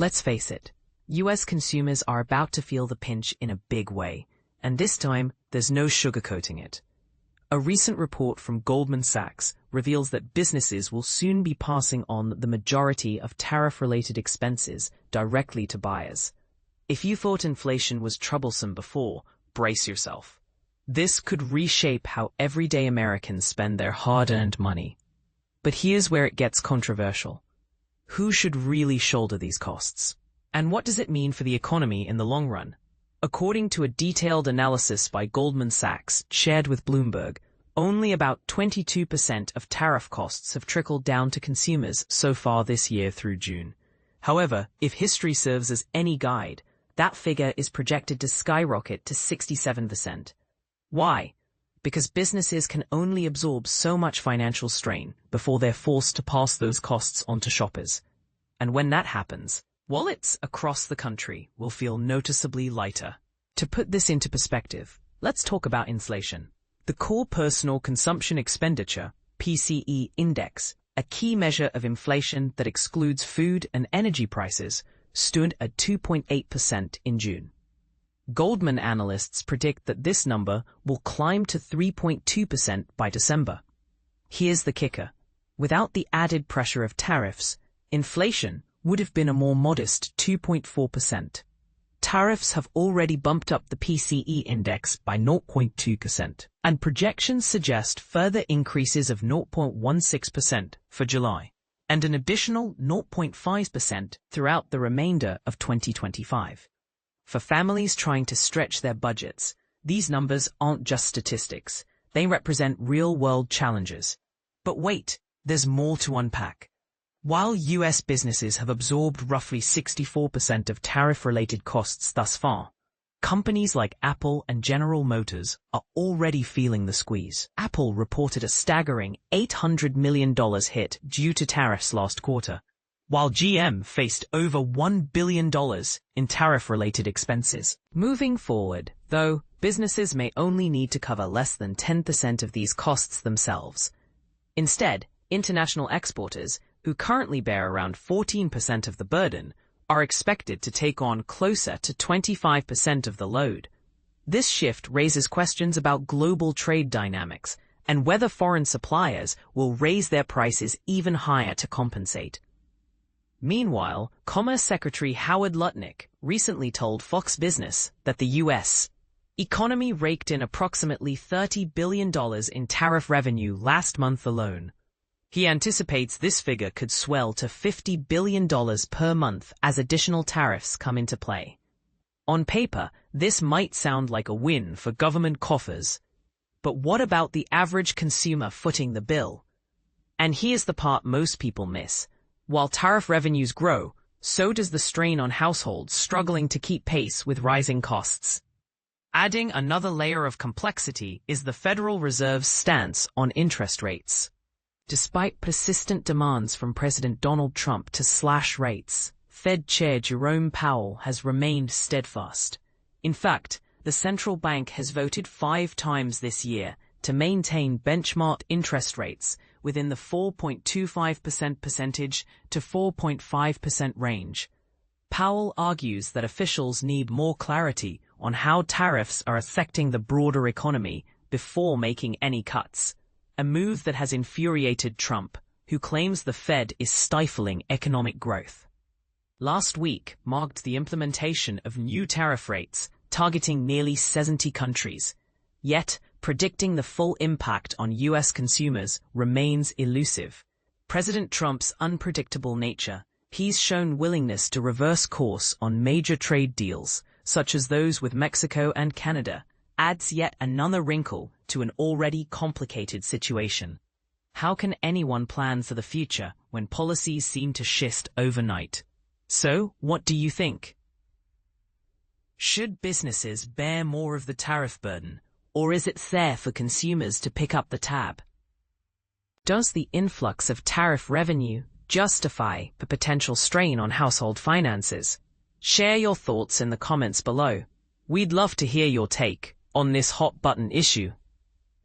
Let's face it, US consumers are about to feel the pinch in a big way, and this time, there's no sugarcoating it. A recent report from Goldman Sachs reveals that businesses will soon be passing on the majority of tariff-related expenses directly to buyers. If you thought inflation was troublesome before, brace yourself. This could reshape how everyday Americans spend their hard-earned money. But here's where it gets controversial. Who should really shoulder these costs? And what does it mean for the economy in the long run? According to a detailed analysis by Goldman Sachs shared with Bloomberg, only about 22% of tariff costs have trickled down to consumers so far this year through June. However, if history serves as any guide, that figure is projected to skyrocket to 67%. Why? Because businesses can only absorb so much financial strain before they're forced to pass those costs on to shoppers. And when that happens, wallets across the country will feel noticeably lighter. To put this into perspective, let's talk about inflation. The Core Personal Consumption Expenditure, PCE Index, a key measure of inflation that excludes food and energy prices, stood at 2.8% in June. Goldman analysts predict that this number will climb to 3.2% by December. Here's the kicker. Without the added pressure of tariffs, inflation would have been a more modest 2.4%. Tariffs have already bumped up the PCE index by 0.2%, and projections suggest further increases of 0.16% for July, and an additional 0.5% throughout the remainder of 2025. For families trying to stretch their budgets, these numbers aren't just statistics. They represent real-world challenges. But wait, there's more to unpack. While US businesses have absorbed roughly 64% of tariff-related costs thus far, companies like Apple and General Motors are already feeling the squeeze. Apple reported a staggering $800 million hit due to tariffs last quarter, while GM faced over $1 billion in tariff-related expenses. Moving forward, though, businesses may only need to cover less than 10% of these costs themselves. Instead, international exporters, who currently bear around 14% of the burden, are expected to take on closer to 25% of the load. This shift raises questions about global trade dynamics and whether foreign suppliers will raise their prices even higher to compensate. Meanwhile, Commerce Secretary Howard Lutnick recently told Fox Business that the U.S. economy raked in approximately $30 billion in tariff revenue last month alone. He anticipates this figure could swell to $50 billion per month as additional tariffs come into play. On paper, this might sound like a win for government coffers. But what about the average consumer footing the bill? And here's the part most people miss. While tariff revenues grow, so does the strain on households struggling to keep pace with rising costs. Adding another layer of complexity is the Federal Reserve's stance on interest rates. Despite persistent demands from President Donald Trump to slash rates, Fed Chair Jerome Powell has remained steadfast. In fact, the central bank has voted 5 times this year to maintain benchmark interest rates within the 4.25% to 4.5% range. Powell argues that officials need more clarity on how tariffs are affecting the broader economy before making any cuts. A move that has infuriated Trump, who claims the Fed is stifling economic growth. Last week marked the implementation of new tariff rates targeting nearly 70 countries. Yet, predicting the full impact on U.S. consumers remains elusive. President Trump's unpredictable nature, he's shown willingness to reverse course on major trade deals, such as those with Mexico and Canada, adds yet another wrinkle to an already complicated situation. How can anyone plan for the future when policies seem to shift overnight? So, what do you think? Should businesses bear more of the tariff burden, or is it fair for consumers to pick up the tab? Does the influx of tariff revenue justify the potential strain on household finances? Share your thoughts in the comments below. We'd love to hear your take on this hot-button issue.